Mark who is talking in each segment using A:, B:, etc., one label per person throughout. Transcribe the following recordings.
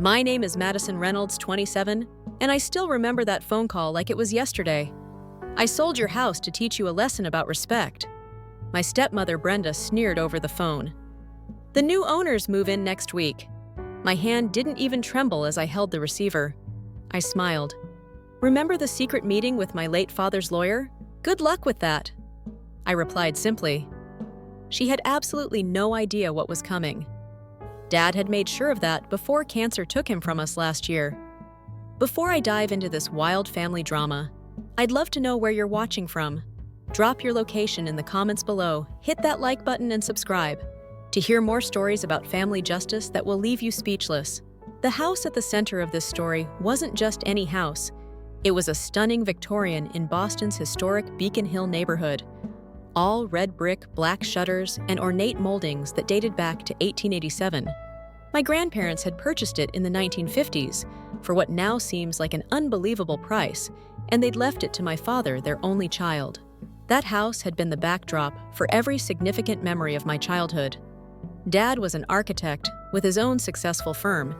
A: My name is Madison Reynolds, 27, and I still remember that phone call like it was yesterday. I sold your house to teach you a lesson about respect. My stepmother, Brenda, sneered over the phone. The new owners move in next week. My hand didn't even tremble as I held the receiver. I smiled. Remember the secret meeting with my late father's lawyer? Good luck with that. I replied simply. She had absolutely no idea what was coming. Dad had made sure of that before cancer took him from us last year. Before I dive into this wild family drama, I'd love to know where you're watching from. Drop your location in the comments below, hit that like button and subscribe to hear more stories about family justice that will leave you speechless. The house at the center of this story wasn't just any house. It was a stunning Victorian in Boston's historic Beacon Hill neighborhood. All red brick, black shutters, and ornate moldings that dated back to 1887. My grandparents had purchased it in the 1950s for what now seems like an unbelievable price, and they'd left it to my father, their only child. That house had been the backdrop for every significant memory of my childhood. Dad was an architect with his own successful firm,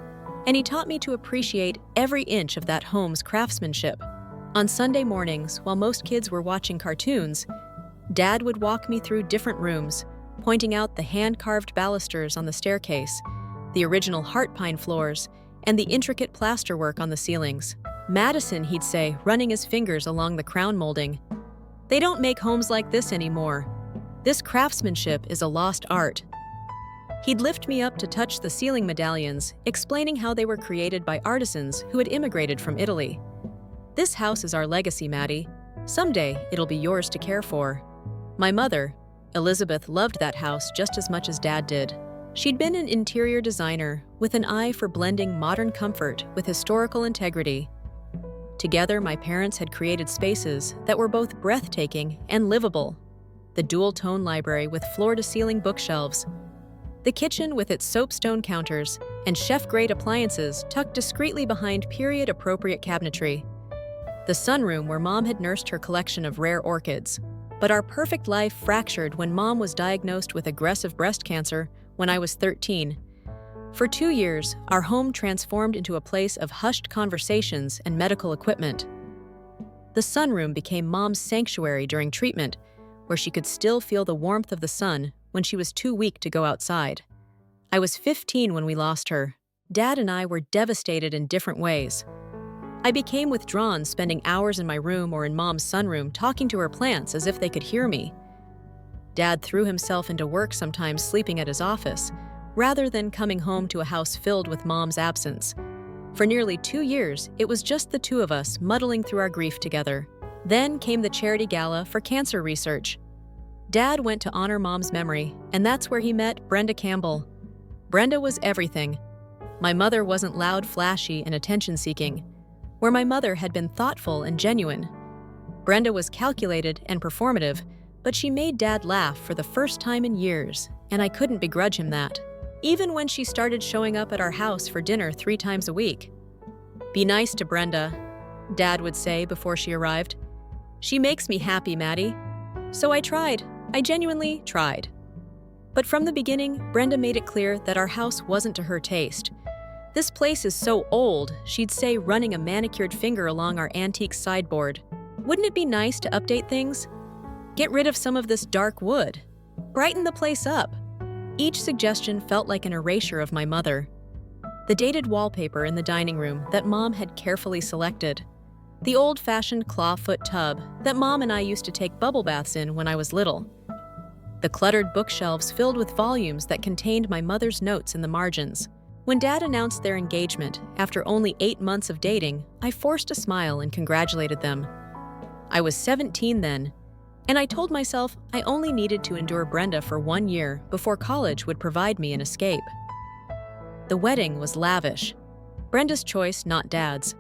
A: and he taught me to appreciate every inch of that home's craftsmanship. On Sunday mornings, while most kids were watching cartoons, Dad would walk me through different rooms, pointing out the hand-carved balusters on the staircase, the original heart pine floors, and the intricate plasterwork on the ceilings. Madison, he'd say, running his fingers along the crown molding. They don't make homes like this anymore. This craftsmanship is a lost art. He'd lift me up to touch the ceiling medallions, explaining how they were created by artisans who had immigrated from Italy. This house is our legacy, Maddie. Someday, it'll be yours to care for. My mother, Elizabeth, loved that house just as much as Dad did. She'd been an interior designer with an eye for blending modern comfort with historical integrity. Together, my parents had created spaces that were both breathtaking and livable. The dual-tone library with floor-to-ceiling bookshelves, the kitchen with its soapstone counters and chef-grade appliances tucked discreetly behind period-appropriate cabinetry. The sunroom where Mom had nursed her collection of rare orchids. But our perfect life fractured when Mom was diagnosed with aggressive breast cancer when I was 13. For 2 years, our home transformed into a place of hushed conversations and medical equipment. The sunroom became Mom's sanctuary during treatment, where she could still feel the warmth of the sun when she was too weak to go outside. I was 15 when we lost her. Dad and I were devastated in different ways. I became withdrawn, spending hours in my room or in Mom's sunroom talking to her plants as if they could hear me. Dad threw himself into work, sometimes sleeping at his office, rather than coming home to a house filled with Mom's absence. For nearly 2 years, it was just the two of us muddling through our grief together. Then came the charity gala for cancer research. Dad went to honor Mom's memory, and that's where he met Brenda Campbell. Brenda was everything. My mother wasn't loud, flashy, and attention-seeking. Where my mother had been thoughtful and genuine, Brenda was calculated and performative, but she made Dad laugh for the first time in years, and I couldn't begrudge him that. Even when she started showing up at our house for dinner 3 times a week. "Be nice to Brenda," Dad would say before she arrived. "She makes me happy, Maddie." So I tried. I genuinely tried. But from the beginning, Brenda made it clear that our house wasn't to her taste. "This place is so old," she'd say, running a manicured finger along our antique sideboard. "Wouldn't it be nice to update things? Get rid of some of this dark wood. Brighten the place up." Each suggestion felt like an erasure of my mother. The dated wallpaper in the dining room that Mom had carefully selected. The old-fashioned clawfoot tub that Mom and I used to take bubble baths in when I was little. The cluttered bookshelves filled with volumes that contained my mother's notes in the margins. When Dad announced their engagement after only 8 months of dating, I forced a smile and congratulated them. I was 17 then, and I told myself I only needed to endure Brenda for 1 year before college would provide me an escape. The wedding was lavish. Brenda's choice, not Dad's.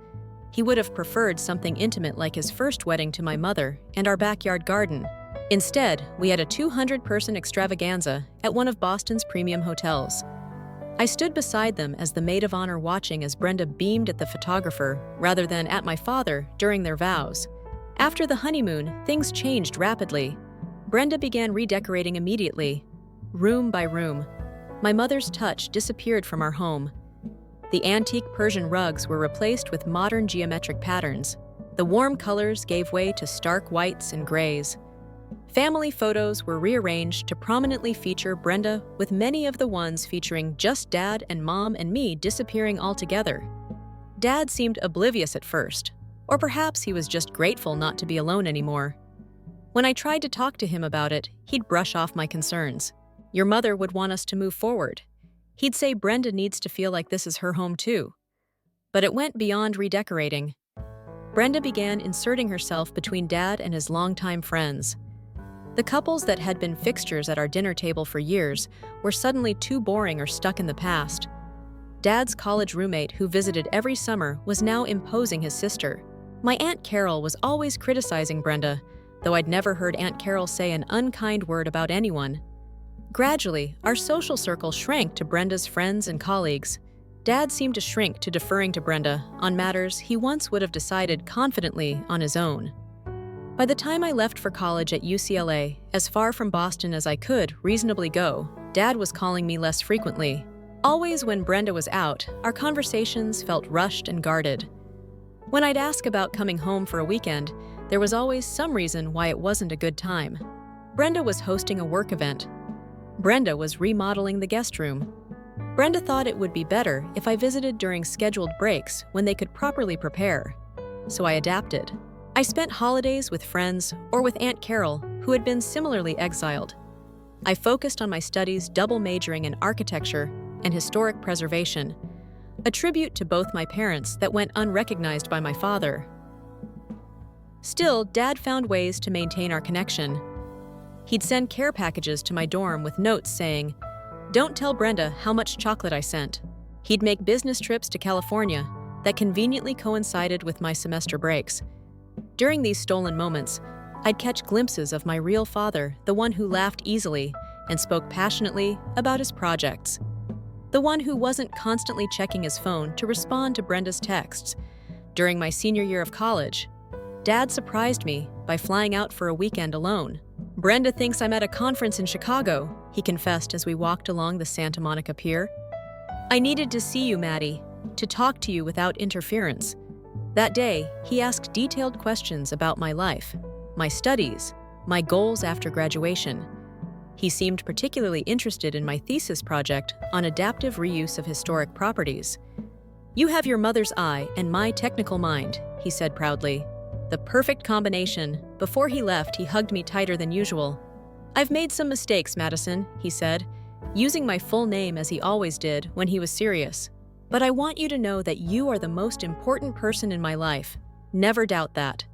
A: He would have preferred something intimate like his first wedding to my mother and our backyard garden. Instead, we had a 200-person extravaganza at one of Boston's premium hotels. I stood beside them as the maid of honor, watching as Brenda beamed at the photographer rather than at my father during their vows. After the honeymoon, things changed rapidly. Brenda began redecorating immediately, room by room. My mother's touch disappeared from our home. The antique Persian rugs were replaced with modern geometric patterns. The warm colors gave way to stark whites and grays. Family photos were rearranged to prominently feature Brenda, with many of the ones featuring just Dad and Mom and me disappearing altogether. Dad seemed oblivious at first, or perhaps he was just grateful not to be alone anymore. When I tried to talk to him about it, he'd brush off my concerns. Your mother would want us to move forward. He'd say Brenda needs to feel like this is her home too. But it went beyond redecorating. Brenda began inserting herself between Dad and his longtime friends. The couples that had been fixtures at our dinner table for years were suddenly too boring or stuck in the past. Dad's college roommate, who visited every summer, was now imposing his sister. My Aunt Carol was always criticizing Brenda, though I'd never heard Aunt Carol say an unkind word about anyone. Gradually, our social circle shrank to Brenda's friends and colleagues. Dad seemed to shrink to deferring to Brenda on matters he once would have decided confidently on his own. By the time I left for college at UCLA, as far from Boston as I could reasonably go, Dad was calling me less frequently. Always when Brenda was out, our conversations felt rushed and guarded. When I'd ask about coming home for a weekend, there was always some reason why it wasn't a good time. Brenda was hosting a work event. Brenda was remodeling the guest room. Brenda thought it would be better if I visited during scheduled breaks when they could properly prepare. So I adapted. I spent holidays with friends or with Aunt Carol, who had been similarly exiled. I focused on my studies, double majoring in architecture and historic preservation, a tribute to both my parents that went unrecognized by my father. Still, Dad found ways to maintain our connection. He'd send care packages to my dorm with notes saying, "Don't tell Brenda how much chocolate I sent." He'd make business trips to California that conveniently coincided with my semester breaks. During these stolen moments, I'd catch glimpses of my real father, the one who laughed easily and spoke passionately about his projects. The one who wasn't constantly checking his phone to respond to Brenda's texts. During my senior year of college, Dad surprised me by flying out for a weekend alone. "Brenda thinks I'm at a conference in Chicago," he confessed as we walked along the Santa Monica Pier. "I needed to see you, Maddie, to talk to you without interference." That day, he asked detailed questions about my life, my studies, my goals after graduation. He seemed particularly interested in my thesis project on adaptive reuse of historic properties. "You have your mother's eye and my technical mind," he said proudly. The perfect combination. Before he left, he hugged me tighter than usual. "I've made some mistakes, Madison," he said, using my full name as he always did when he was serious. "But I want you to know that you are the most important person in my life. Never doubt that."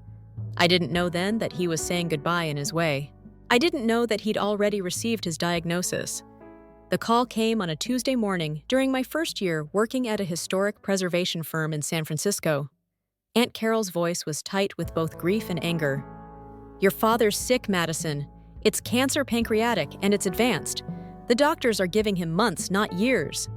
A: I didn't know then that he was saying goodbye in his way. I didn't know that he'd already received his diagnosis. The call came on a Tuesday morning during my first year working at a historic preservation firm in San Francisco. Aunt Carol's voice was tight with both grief and anger. "Your father's sick, Madison. It's cancer pancreatic and it's advanced. The doctors are giving him months, not years."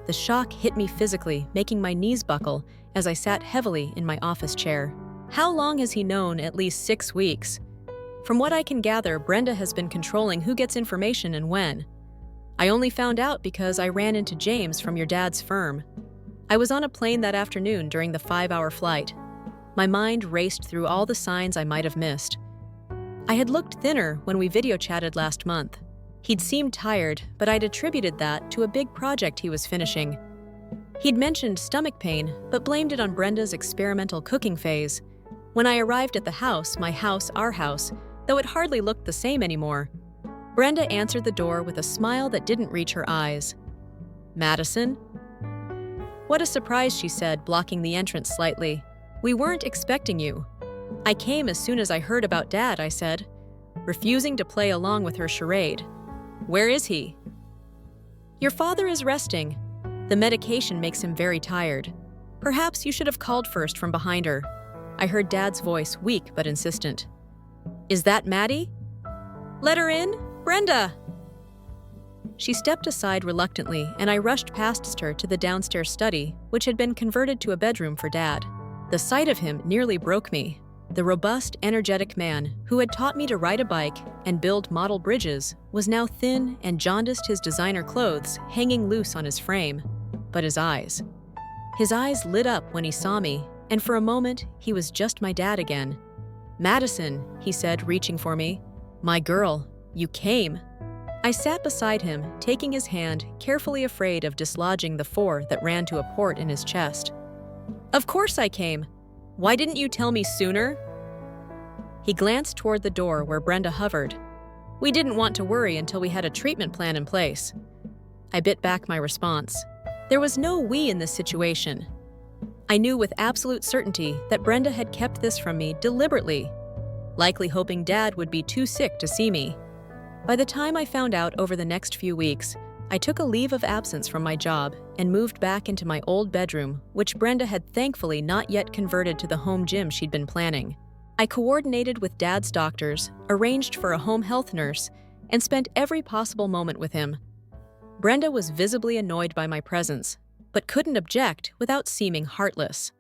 A: The shock hit me physically, making my knees buckle as I sat heavily in my office chair. How long has he known? At least 6 weeks. From what I can gather, Brenda has been controlling who gets information and when. I only found out because I ran into James from your dad's firm. I was on a plane that afternoon during the 5-hour flight. My mind raced through all the signs I might have missed. I had looked thinner when we video chatted last month. He'd seemed tired, but I'd attributed that to a big project he was finishing. He'd mentioned stomach pain, but blamed it on Brenda's experimental cooking phase. When I arrived at the house, my house, our house, though it hardly looked the same anymore, Brenda answered the door with a smile that didn't reach her eyes. "Madison?" "What a surprise," she said, blocking the entrance slightly. "We weren't expecting you." "I came as soon as I heard about Dad," I said, refusing to play along with her charade. "Where is he?" "Your father is resting. The medication makes him very tired. Perhaps you should have called first," from behind her. I heard Dad's voice, weak but insistent. "Is that Maddie?" "Let her in, Brenda!" She stepped aside reluctantly, and I rushed past her to the downstairs study, which had been converted to a bedroom for Dad. The sight of him nearly broke me. The robust, energetic man who had taught me to ride a bike and build model bridges was now thin and jaundiced, his designer clothes hanging loose on his frame. But his eyes. His eyes lit up when he saw me, and for a moment, he was just my dad again. "Madison," he said, reaching for me. "My girl, you came." I sat beside him, taking his hand, carefully afraid of dislodging the 4 that ran to a port in his chest. "Of course I came. Why didn't you tell me sooner?" He glanced toward the door where Brenda hovered. "We didn't want to worry until we had a treatment plan in place." I bit back my response. There was no we in this situation. I knew with absolute certainty that Brenda had kept this from me deliberately, likely hoping Dad would be too sick to see me. By the time I found out over the next few weeks, I took a leave of absence from my job and moved back into my old bedroom, which Brenda had thankfully not yet converted to the home gym she'd been planning. I coordinated with Dad's doctors, arranged for a home health nurse, and spent every possible moment with him. Brenda was visibly annoyed by my presence, but couldn't object without seeming heartless.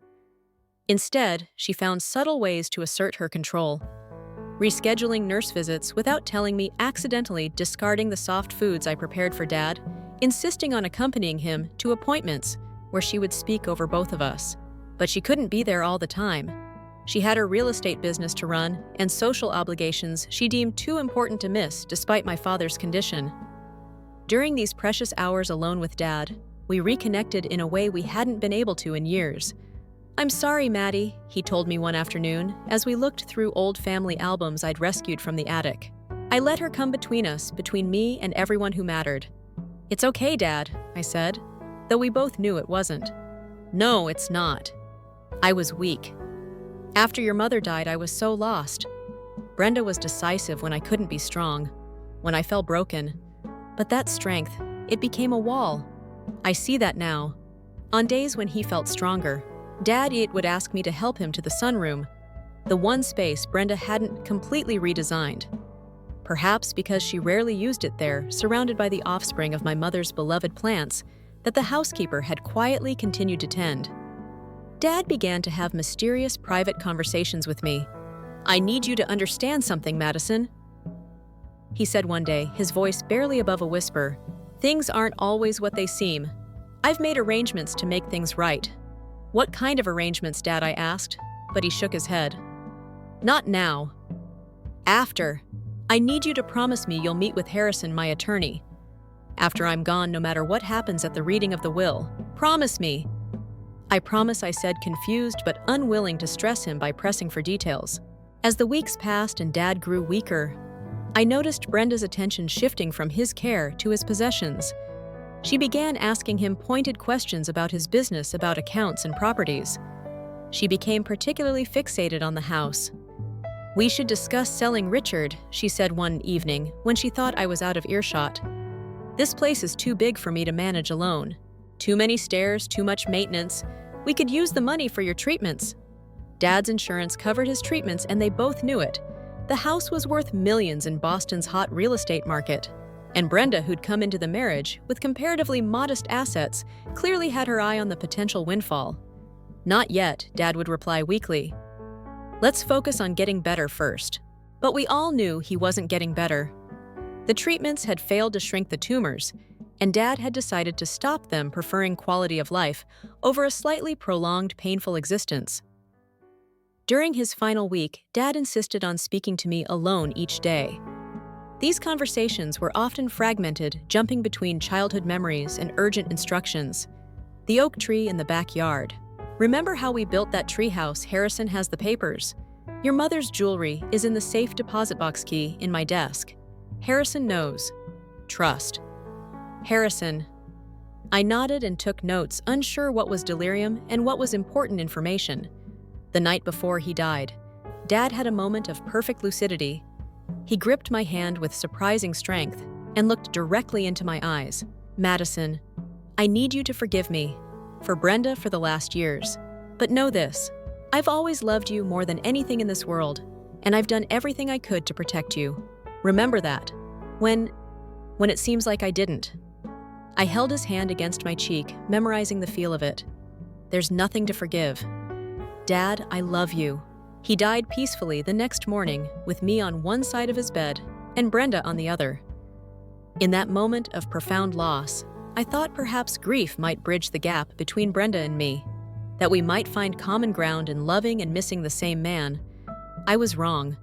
A: Instead, she found subtle ways to assert her control, rescheduling nurse visits without telling me, accidentally discarding the soft foods I prepared for Dad, insisting on accompanying him to appointments where she would speak over both of us. But she couldn't be there all the time. She had her real estate business to run and social obligations she deemed too important to miss despite my father's condition. During these precious hours alone with Dad, we reconnected in a way we hadn't been able to in years. "I'm sorry, Maddie," he told me one afternoon as we looked through old family albums I'd rescued from the attic. "I let her come between us, between me and everyone who mattered." "It's okay, Dad," I said, though we both knew it wasn't. "No, it's not. I was weak. After your mother died, I was so lost. Brenda was decisive when I couldn't be strong, when I felt broken. But that strength, it became a wall. I see that now. On days when he felt stronger, Dad would ask me to help him to the sunroom, the one space Brenda hadn't completely redesigned. Perhaps because she rarely used it there, surrounded by the offspring of my mother's beloved plants that the housekeeper had quietly continued to tend. Dad began to have mysterious private conversations with me. "I need you to understand something, Madison," he said one day, his voice barely above a whisper. "Things aren't always what they seem. I've made arrangements to make things right." "What kind of arrangements, Dad?" I asked, but he shook his head. "Not now. After. I need you to promise me you'll meet with Harrison, my attorney. After I'm gone, no matter what happens at the reading of the will. Promise me." "I promise," I said, confused but unwilling to stress him by pressing for details. As the weeks passed and Dad grew weaker, I noticed Brenda's attention shifting from his care to his possessions. She began asking him pointed questions about his business, about accounts and properties. She became particularly fixated on the house. "We should discuss selling Richard," she said one evening when she thought I was out of earshot. "This place is too big for me to manage alone. Too many stairs, too much maintenance. We could use the money for your treatments." Dad's insurance covered his treatments and they both knew it. The house was worth millions in Boston's hot real estate market. And Brenda, who'd come into the marriage with comparatively modest assets, clearly had her eye on the potential windfall. "Not yet," Dad would reply weakly. "Let's focus on getting better first." But we all knew he wasn't getting better. The treatments had failed to shrink the tumors, and Dad had decided to stop them, preferring quality of life over a slightly prolonged, painful existence. During his final week, Dad insisted on speaking to me alone each day. These conversations were often fragmented, jumping between childhood memories and urgent instructions. "The oak tree in the backyard. Remember how we built that treehouse? Harrison has the papers. Your mother's jewelry is in the safe deposit box key in my desk. Harrison knows. Trust. Harrison." I nodded and took notes, unsure what was delirium and what was important information. The night before he died, Dad had a moment of perfect lucidity. He gripped my hand with surprising strength and looked directly into my eyes. "Madison, I need you to forgive me, for Brenda, for the last years. But know this, I've always loved you more than anything in this world, and I've done everything I could to protect you. Remember that. When it seems like I didn't." I held his hand against my cheek, memorizing the feel of it. "There's nothing to forgive. Dad, I love you." He died peacefully the next morning, with me on one side of his bed and Brenda on the other. In that moment of profound loss, I thought perhaps grief might bridge the gap between Brenda and me, that we might find common ground in loving and missing the same man. I was wrong.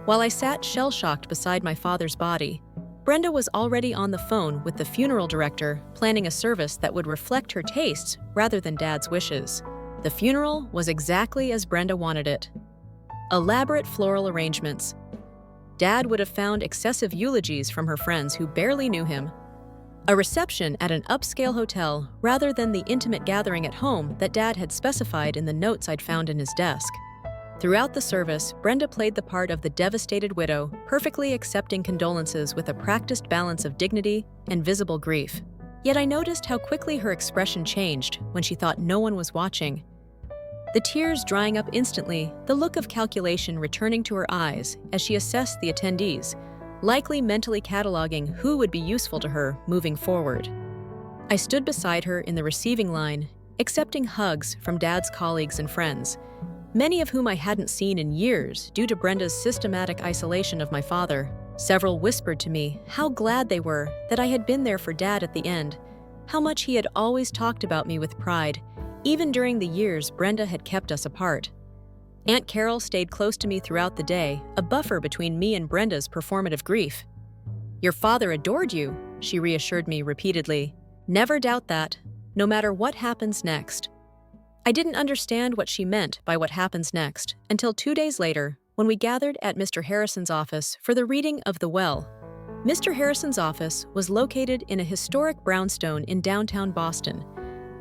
A: While I sat shell-shocked beside my father's body, Brenda was already on the phone with the funeral director, planning a service that would reflect her tastes rather than Dad's wishes. The funeral was exactly as Brenda wanted it. Elaborate floral arrangements. Dad would have found excessive eulogies from her friends who barely knew him. A reception at an upscale hotel rather than the intimate gathering at home that Dad had specified in the notes I'd found in his desk. Throughout the service, Brenda played the part of the devastated widow, perfectly accepting condolences with a practiced balance of dignity and visible grief. Yet I noticed how quickly her expression changed when she thought no one was watching. The tears drying up instantly, the look of calculation returning to her eyes as she assessed the attendees, likely mentally cataloging who would be useful to her moving forward. I stood beside her in the receiving line, accepting hugs from Dad's colleagues and friends, many of whom I hadn't seen in years due to Brenda's systematic isolation of my father. Several whispered to me how glad they were that I had been there for Dad at the end, how much he had always talked about me with pride, even during the years Brenda had kept us apart. Aunt Carol stayed close to me throughout the day, a buffer between me and Brenda's performative grief. "Your father adored you," she reassured me repeatedly. "Never doubt that, no matter what happens next." I didn't understand what she meant by what happens next until 2 days later when we gathered at Mr. Harrison's office for the reading of The Well. Mr. Harrison's office was located in a historic brownstone in downtown Boston,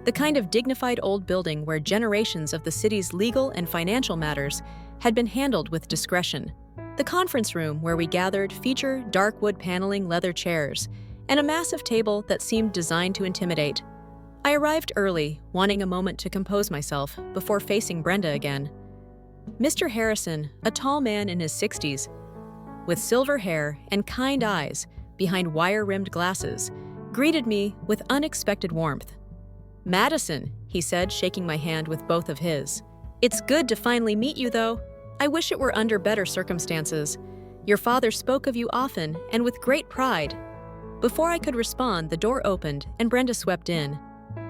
A: the kind of dignified old building where generations of the city's legal and financial matters had been handled with discretion. The conference room where we gathered featured dark wood paneling leather chairs and a massive table that seemed designed to intimidate. I arrived early, wanting a moment to compose myself before facing Brenda again. Mr. Harrison, a tall man in his 60s, with silver hair and kind eyes behind wire-rimmed glasses, greeted me with unexpected warmth. "Madison," he said, shaking my hand with both of his. "It's good to finally meet you, though. I wish it were under better circumstances. Your father spoke of you often and with great pride." Before I could respond, the door opened and Brenda swept in.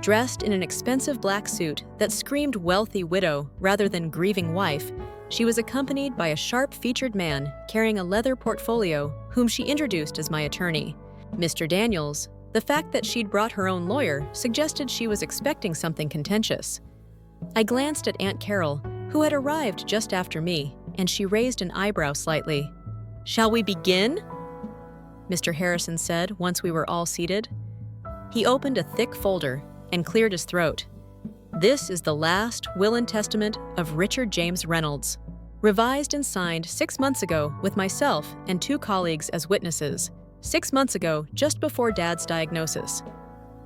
A: Dressed in an expensive black suit that screamed wealthy widow rather than grieving wife, she was accompanied by a sharp-featured man carrying a leather portfolio whom she introduced as my attorney, Mr. Daniels. The fact that she'd brought her own lawyer suggested she was expecting something contentious. I glanced at Aunt Carol, who had arrived just after me, and she raised an eyebrow slightly. "Shall we begin?" Mr. Harrison said once we were all seated. He opened a thick folder and cleared his throat. "This is the last will and testament of Richard James Reynolds, revised and signed 6 months ago with myself and 2 colleagues as witnesses, 6 months ago, just before Dad's diagnosis."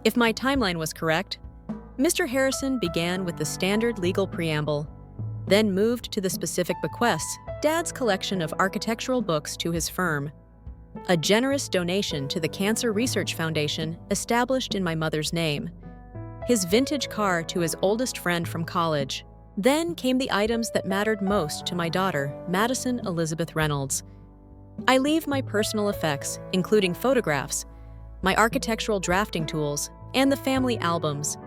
A: If my timeline was correct, Mr. Harrison began with the standard legal preamble, then moved to the specific bequests, Dad's collection of architectural books to his firm, a generous donation to the Cancer Research Foundation established in my mother's name, his vintage car to his oldest friend from college. Then came the items that mattered most to my daughter, Madison Elizabeth Reynolds. I leave my personal effects, including photographs, my architectural drafting tools, and the family albums.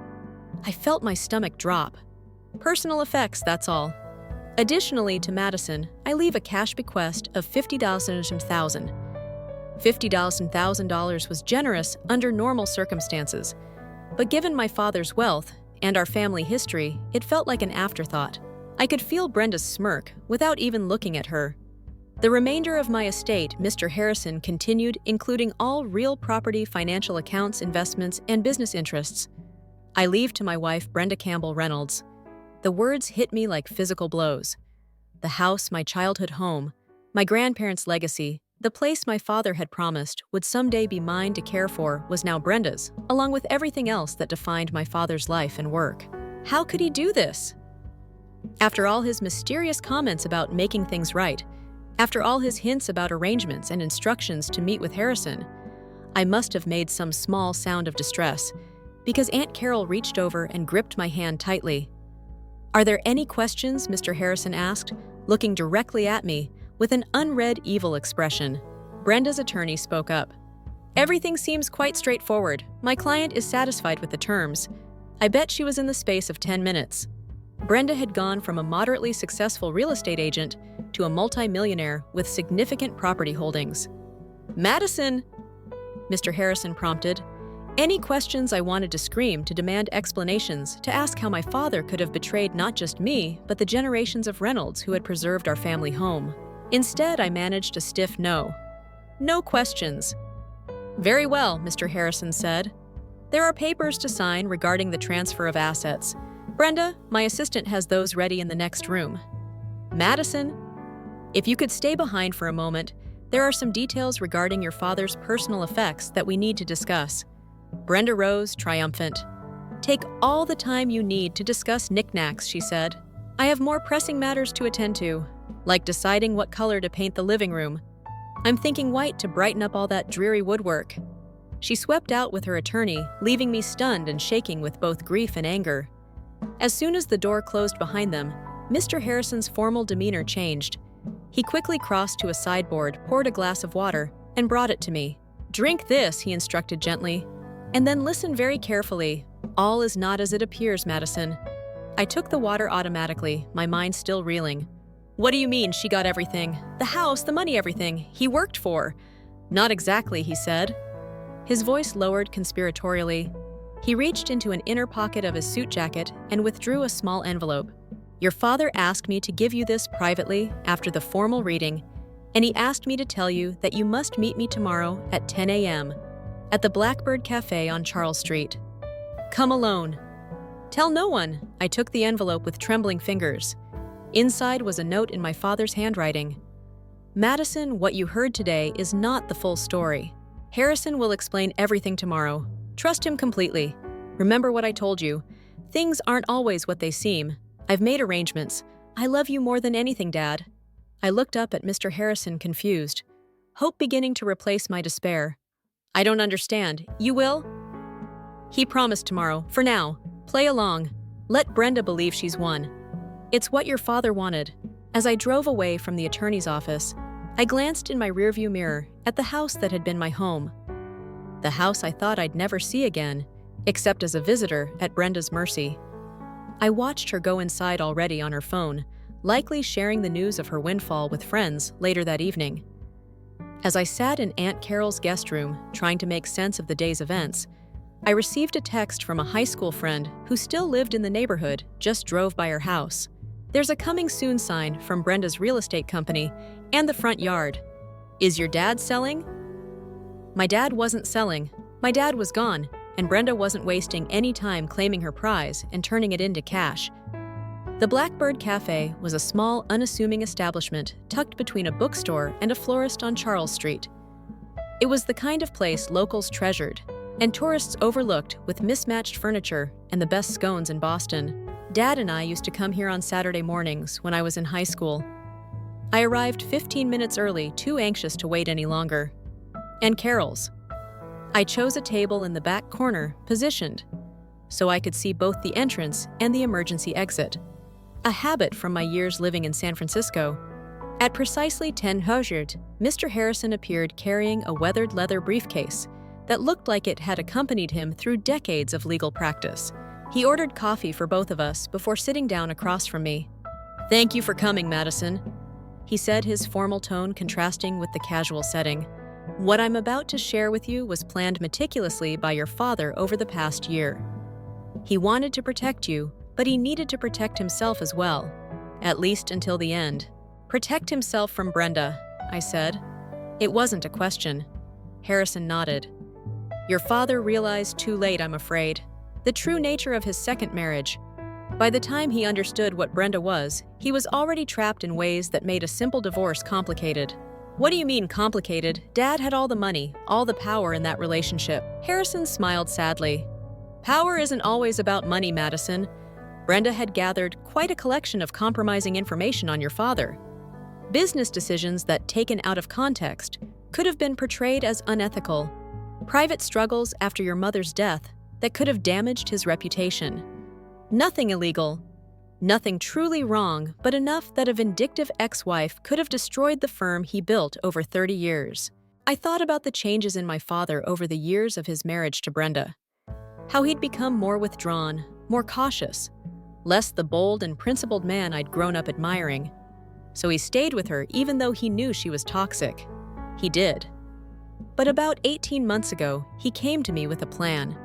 A: I felt my stomach drop. Personal effects, that's all. Additionally to Madison, I leave a cash bequest of $50,000. $50,000 was generous under normal circumstances, but given my father's wealth and our family history, it felt like an afterthought. I could feel Brenda's smirk without even looking at her. The remainder of my estate, Mr. Harrison continued, including all real property, financial accounts, investments, and business interests. I leave to my wife, Brenda Campbell Reynolds. The words hit me like physical blows. The house, my childhood home, my grandparents' legacy, the place my father had promised would someday be mine to care for was now Brenda's, along with everything else that defined my father's life and work. How could he do this? After all his mysterious comments about making things right, after all his hints about arrangements and instructions to meet with Harrison, I must have made some small sound of distress, because Aunt Carol reached over and gripped my hand tightly. "Are there any questions?" Mr. Harrison asked, looking directly at me with an unread evil expression. Brenda's attorney spoke up. Everything seems quite straightforward. My client is satisfied with the terms. I bet she was in the space of 10 minutes. Brenda had gone from a moderately successful real estate agent to a multimillionaire with significant property holdings. "Madison!" Mr. Harrison prompted. Any questions I wanted to scream, to demand explanations, to ask how my father could have betrayed not just me, but the generations of Reynolds who had preserved our family home. Instead, I managed a stiff no. "No questions." "Very well," Mr. Harrison said. "There are papers to sign regarding the transfer of assets. Brenda, my assistant has those ready in the next room." "Madison, if you could stay behind for a moment, there are some details regarding your father's personal effects that we need to discuss." Brenda rose, triumphant. "Take all the time you need to discuss knickknacks," she said. "I have more pressing matters to attend to, like deciding what color to paint the living room. I'm thinking white to brighten up all that dreary woodwork." She swept out with her attorney, leaving me stunned and shaking with both grief and anger. As soon as the door closed behind them, Mr. Harrison's formal demeanor changed. He quickly crossed to a sideboard, poured a glass of water, and brought it to me. "Drink this," he instructed gently. "And then listen very carefully. All is not as it appears, Madison." I took the water automatically, my mind still reeling. "What do you mean she got everything? The house, the money, everything he worked for?" "Not exactly," he said. His voice lowered conspiratorially. He reached into an inner pocket of his suit jacket and withdrew a small envelope. "Your father asked me to give you this privately after the formal reading, and he asked me to tell you that you must meet me tomorrow at 10 a.m. at the Blackbird Cafe on Charles Street. Come alone. Tell no one." I took the envelope with trembling fingers. Inside was a note in my father's handwriting. "Madison, what you heard today is not the full story. Harrison will explain everything tomorrow. Trust him completely. Remember what I told you. Things aren't always what they seem. I've made arrangements. I love you more than anything, Dad." I looked up at Mr. Harrison, confused, hope beginning to replace my despair. "I don't understand. You will?" "He promised tomorrow. For now, play along. Let Brenda believe she's won. It's what your father wanted." As I drove away from the attorney's office, I glanced in my rearview mirror at the house that had been my home. The house I thought I'd never see again, except as a visitor at Brenda's mercy. I watched her go inside already on her phone, likely sharing the news of her windfall with friends later that evening. As I sat in Aunt Carol's guest room, trying to make sense of the day's events, I received a text from a high school friend who still lived in the neighborhood, just drove by her house. "There's a coming soon sign from Brenda's real estate company and the front yard. Is your dad selling?" My dad wasn't selling. My dad was gone, and Brenda wasn't wasting any time claiming her prize and turning it into cash. The Blackbird Cafe was a small, unassuming establishment tucked between a bookstore and a florist on Charles Street. It was the kind of place locals treasured, and tourists overlooked, with mismatched furniture and the best scones in Boston. Dad and I used to come here on Saturday mornings when I was in high school. I arrived 15 minutes early, too anxious to wait any longer. And Carol's. I chose a table in the back corner, positioned, so I could see both the entrance and the emergency exit. A habit from my years living in San Francisco. At precisely 10:00, Mr. Harrison appeared carrying a weathered leather briefcase that looked like it had accompanied him through decades of legal practice. He ordered coffee for both of us before sitting down across from me. "Thank you for coming, Madison," he said, his formal tone contrasting with the casual setting. "What I'm about to share with you was planned meticulously by your father over the past year. He wanted to protect you, but he needed to protect himself as well, at least until the end." "Protect himself from Brenda," I said. It wasn't a question. Harrison nodded. "Your father realized too late, I'm afraid, the true nature of his second marriage. By the time he understood what Brenda was, he was already trapped in ways that made a simple divorce complicated." "What do you mean complicated? Dad had all the money, all the power in that relationship." Harrison smiled sadly. "Power isn't always about money, Madison. Brenda had gathered quite a collection of compromising information on your father. Business decisions that, taken out of context, could have been portrayed as unethical. Private struggles after your mother's death that could have damaged his reputation. Nothing illegal. Nothing truly wrong, but enough that a vindictive ex-wife could have destroyed the firm he built over 30 years. I thought about the changes in my father over the years of his marriage to Brenda. How he'd become more withdrawn, more cautious, less the bold and principled man I'd grown up admiring. So he stayed with her even though he knew she was toxic. He did. But about 18 months ago, he came to me with a plan.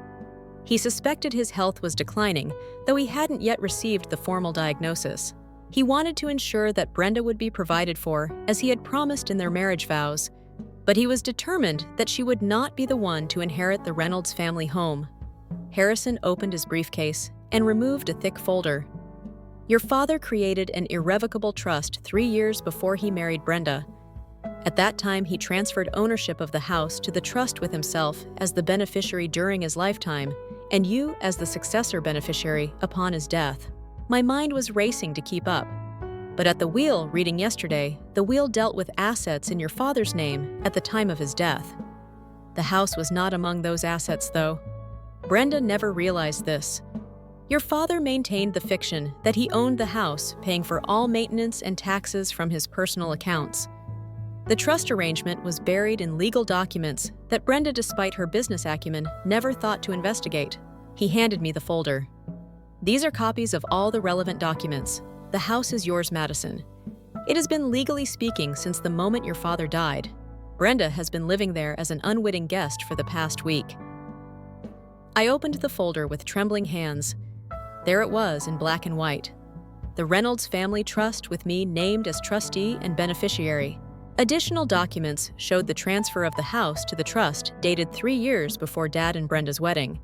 A: He suspected his health was declining, though he hadn't yet received the formal diagnosis. He wanted to ensure that Brenda would be provided for, as he had promised in their marriage vows, but he was determined that she would not be the one to inherit the Reynolds family home. Harrison opened his briefcase and removed a thick folder. Your father created an irrevocable trust 3 years before he married Brenda. At that time, he transferred ownership of the house to the trust with himself as the beneficiary during his lifetime, and you as the successor beneficiary upon his death. My mind was racing to keep up. But at the wheel, reading yesterday, the wheel dealt with assets in your father's name at the time of his death. The house was not among those assets, though. Brenda never realized this. Your father maintained the fiction that he owned the house, paying for all maintenance and taxes from his personal accounts. The trust arrangement was buried in legal documents that Brenda, despite her business acumen, never thought to investigate. He handed me the folder. These are copies of all the relevant documents. The house is yours, Madison. It has been legally speaking since the moment your father died. Brenda has been living there as an unwitting guest for the past week. I opened the folder with trembling hands. There it was in black and white. The Reynolds family trust with me named as trustee and beneficiary. Additional documents showed the transfer of the house to the trust dated 3 years before Dad and Brenda's wedding.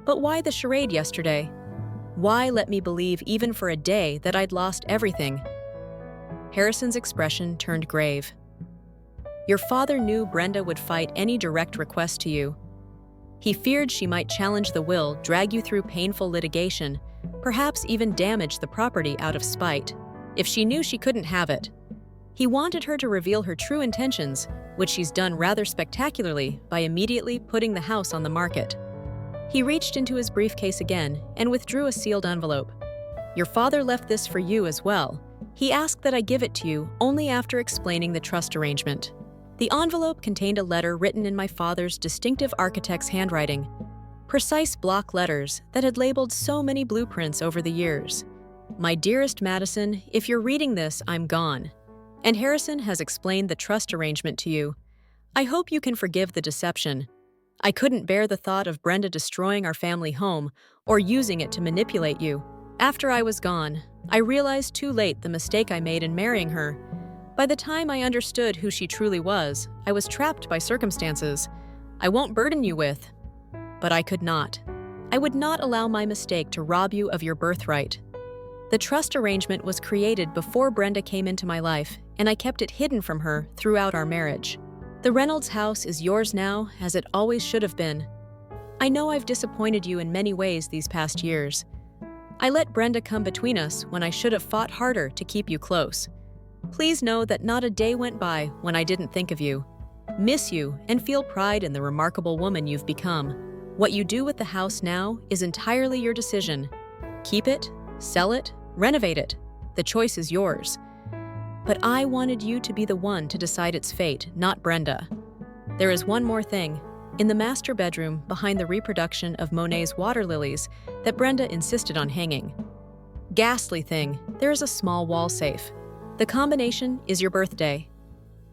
A: But why the charade yesterday? Why let me believe even for a day that I'd lost everything? Harrison's expression turned grave. Your father knew Brenda would fight any direct request to you. He feared she might challenge the will, drag you through painful litigation, perhaps even damage the property out of spite, if she knew she couldn't have it. He wanted her to reveal her true intentions, which she's done rather spectacularly by immediately putting the house on the market. He reached into his briefcase again and withdrew a sealed envelope. Your father left this for you as well. He asked that I give it to you only after explaining the trust arrangement. The envelope contained a letter written in my father's distinctive architect's handwriting, precise block letters that had labeled so many blueprints over the years. My dearest Madison, if you're reading this, I'm gone. And Harrison has explained the trust arrangement to you. I hope you can forgive the deception. I couldn't bear the thought of Brenda destroying our family home or using it to manipulate you. After I was gone, I realized too late the mistake I made in marrying her. By the time I understood who she truly was, I was trapped by circumstances I won't burden you with. But I could not. I would not allow my mistake to rob you of your birthright. The trust arrangement was created before Brenda came into my life, and I kept it hidden from her throughout our marriage. The Reynolds house is yours now, as it always should have been. I know I've disappointed you in many ways these past years. I let Brenda come between us when I should have fought harder to keep you close. Please know that not a day went by when I didn't think of you, miss you, and feel pride in the remarkable woman you've become. What you do with the house now is entirely your decision. Keep it, sell it, renovate it. The choice is yours. But I wanted you to be the one to decide its fate, not Brenda. There is one more thing. In the master bedroom, behind the reproduction of Monet's water lilies that Brenda insisted on hanging. Ghastly thing, there is a small wall safe. The combination is your birthday.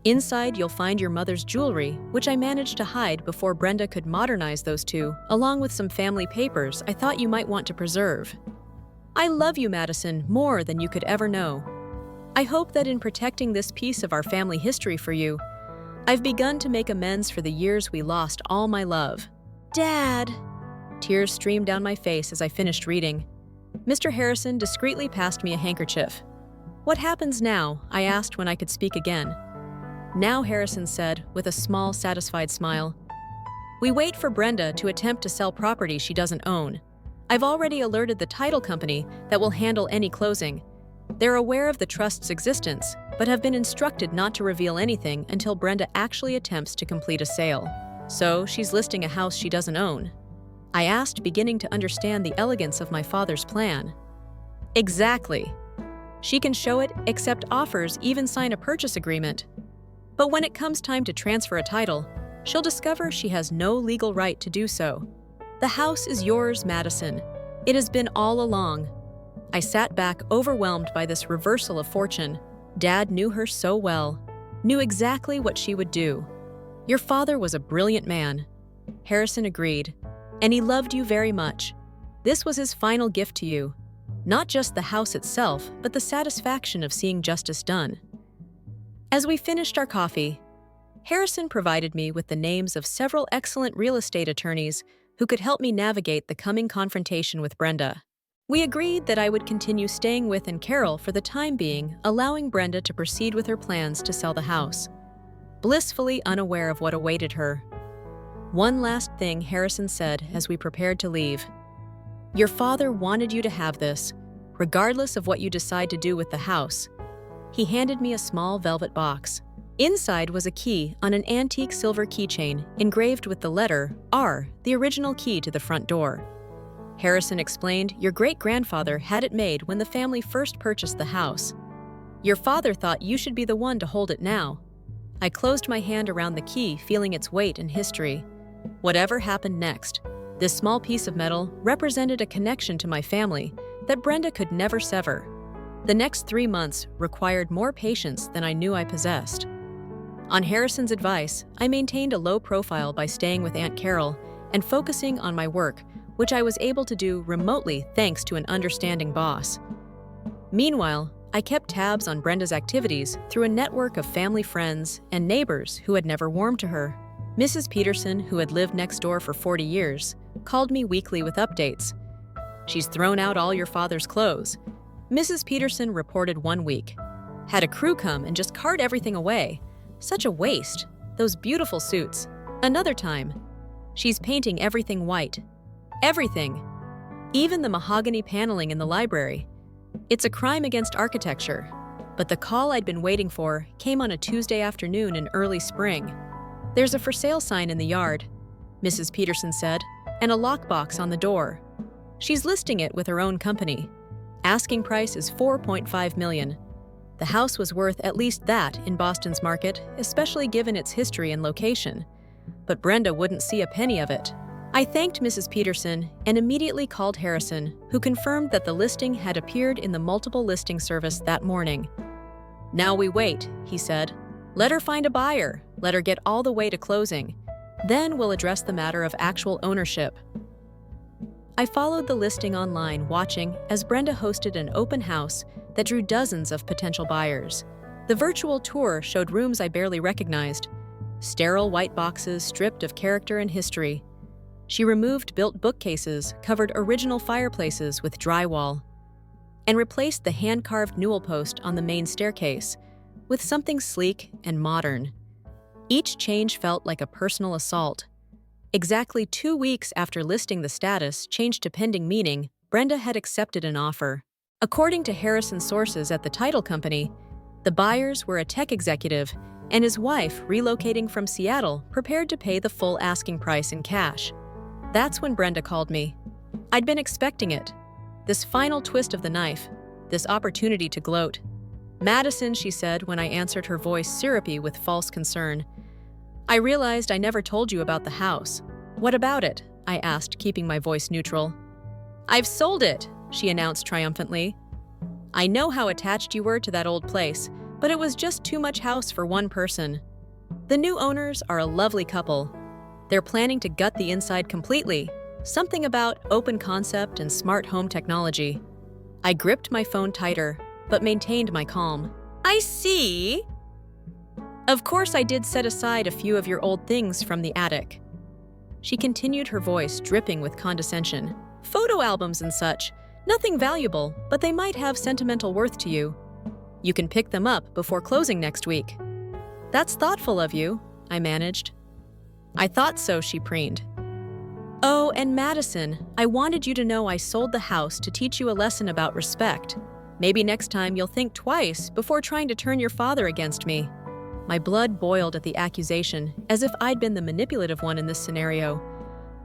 A: Inside, you'll find your mother's jewelry, which I managed to hide before Brenda could modernize those two, along with some family papers I thought you might want to preserve. I love you, Madison, more than you could ever know. I hope that in protecting this piece of our family history for you, I've begun to make amends for the years we lost all my love. Dad! Tears streamed down my face as I finished reading. Mr. Harrison discreetly passed me a handkerchief. What happens now? I asked when I could speak again. Now, Harrison said, with a small, satisfied smile. We wait for Brenda to attempt to sell property she doesn't own. I've already alerted the title company that will handle any closing. They're aware of the trust's existence, but have been instructed not to reveal anything until Brenda actually attempts to complete a sale. So, she's listing a house she doesn't own. I asked, beginning to understand the elegance of my father's plan. Exactly. She can show it, accept offers, even sign a purchase agreement. But when it comes time to transfer a title, she'll discover she has no legal right to do so. The house is yours, Madison. It has been all along. I sat back overwhelmed by this reversal of fortune. Dad knew her so well, knew exactly what she would do. Your father was a brilliant man. Harrison agreed, and he loved you very much. This was his final gift to you. Not just the house itself, but the satisfaction of seeing justice done. As we finished our coffee, Harrison provided me with the names of several excellent real estate attorneys who could help me navigate the coming confrontation with Brenda. We agreed that I would continue staying with Aunt Carol for the time being, allowing Brenda to proceed with her plans to sell the house, blissfully unaware of what awaited her. One last thing Harrison said as we prepared to leave. Your father wanted you to have this, regardless of what you decide to do with the house. He handed me a small velvet box. Inside was a key on an antique silver keychain engraved with the letter R, the original key to the front door. Harrison explained your great-grandfather had it made when the family first purchased the house. Your father thought you should be the one to hold it now. I closed my hand around the key, feeling its weight and history. Whatever happened next, this small piece of metal represented a connection to my family that Brenda could never sever. The next 3 months required more patience than I knew I possessed. On Harrison's advice, I maintained a low profile by staying with Aunt Carol and focusing on my work, which I was able to do remotely thanks to an understanding boss. Meanwhile, I kept tabs on Brenda's activities through a network of family friends and neighbors who had never warmed to her. Mrs. Peterson, who had lived next door for 40 years, called me weekly with updates. She's thrown out all your father's clothes. Mrs. Peterson reported one week. Had a crew come and just cart everything away. Such a waste. Those beautiful suits. Another time. She's painting everything white. Everything. Even the mahogany paneling in the library. It's a crime against architecture. But the call I'd been waiting for came on a Tuesday afternoon in early spring. There's a for sale sign in the yard, Mrs. Peterson said, and a lockbox on the door. She's listing it with her own company. Asking price is $4.5 million. The house was worth at least that in Boston's market, especially given its history and location. But Brenda wouldn't see a penny of it. I thanked Mrs. Peterson and immediately called Harrison, who confirmed that the listing had appeared in the multiple listing service that morning. Now we wait, he said. Let her find a buyer. Let her get all the way to closing. Then we'll address the matter of actual ownership. I followed the listing online, watching as Brenda hosted an open house that drew dozens of potential buyers. The virtual tour showed rooms I barely recognized. Sterile white boxes stripped of character and history. She removed built bookcases, covered original fireplaces with drywall, and replaced the hand-carved newel post on the main staircase with something sleek and modern. Each change felt like a personal assault. Exactly 2 weeks after listing the status changed to pending meaning, Brenda had accepted an offer. According to Harrison's sources at the title company, the buyers were a tech executive and his wife, relocating from Seattle, prepared to pay the full asking price in cash. That's when Brenda called me. I'd been expecting it. This final twist of the knife, this opportunity to gloat. Madison, she said when I answered, her voice syrupy with false concern. I realized I never told you about the house. What about it? I asked, keeping my voice neutral. I've sold it, she announced triumphantly. I know how attached you were to that old place, but it was just too much house for one person. The new owners are a lovely couple. They're planning to gut the inside completely, something about open concept and smart home technology. I gripped my phone tighter, but maintained my calm. I see. Of course I did set aside a few of your old things from the attic. She continued, her voice dripping with condescension. Photo albums and such. Nothing valuable, but they might have sentimental worth to you. You can pick them up before closing next week. That's thoughtful of you, I managed. I thought so, she preened. Oh, and Madison, I wanted you to know I sold the house to teach you a lesson about respect. Maybe next time you'll think twice before trying to turn your father against me. My blood boiled at the accusation, as if I'd been the manipulative one in this scenario.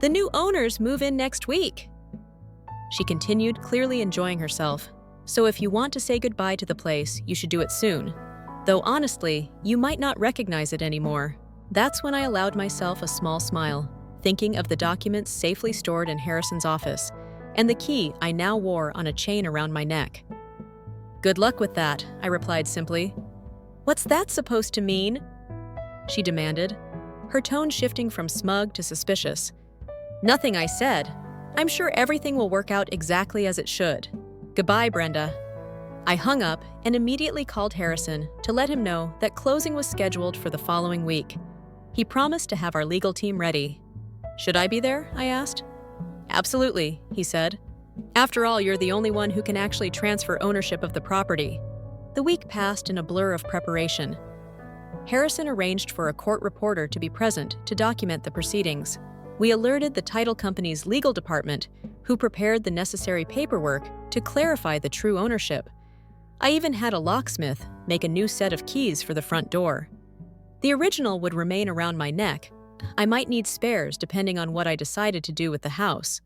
A: The new owners move in next week. She continued, clearly enjoying herself. So if you want to say goodbye to the place, you should do it soon. Though honestly, you might not recognize it anymore. That's when I allowed myself a small smile, thinking of the documents safely stored in Harrison's office, and the key I now wore on a chain around my neck. "Good luck with that," I replied simply. "What's that supposed to mean?" she demanded, her tone shifting from smug to suspicious. "Nothing, I said. I'm sure everything will work out exactly as it should. Goodbye, Brenda." I hung up and immediately called Harrison to let him know that closing was scheduled for the following week. He promised to have our legal team ready. "Should I be there?" I asked. "Absolutely," he said. "After all, you're the only one who can actually transfer ownership of the property." The week passed in a blur of preparation. Harrison arranged for a court reporter to be present to document the proceedings. We alerted the title company's legal department, who prepared the necessary paperwork to clarify the true ownership. I even had a locksmith make a new set of keys for the front door. The original would remain around my neck. I might need spares depending on what I decided to do with the house.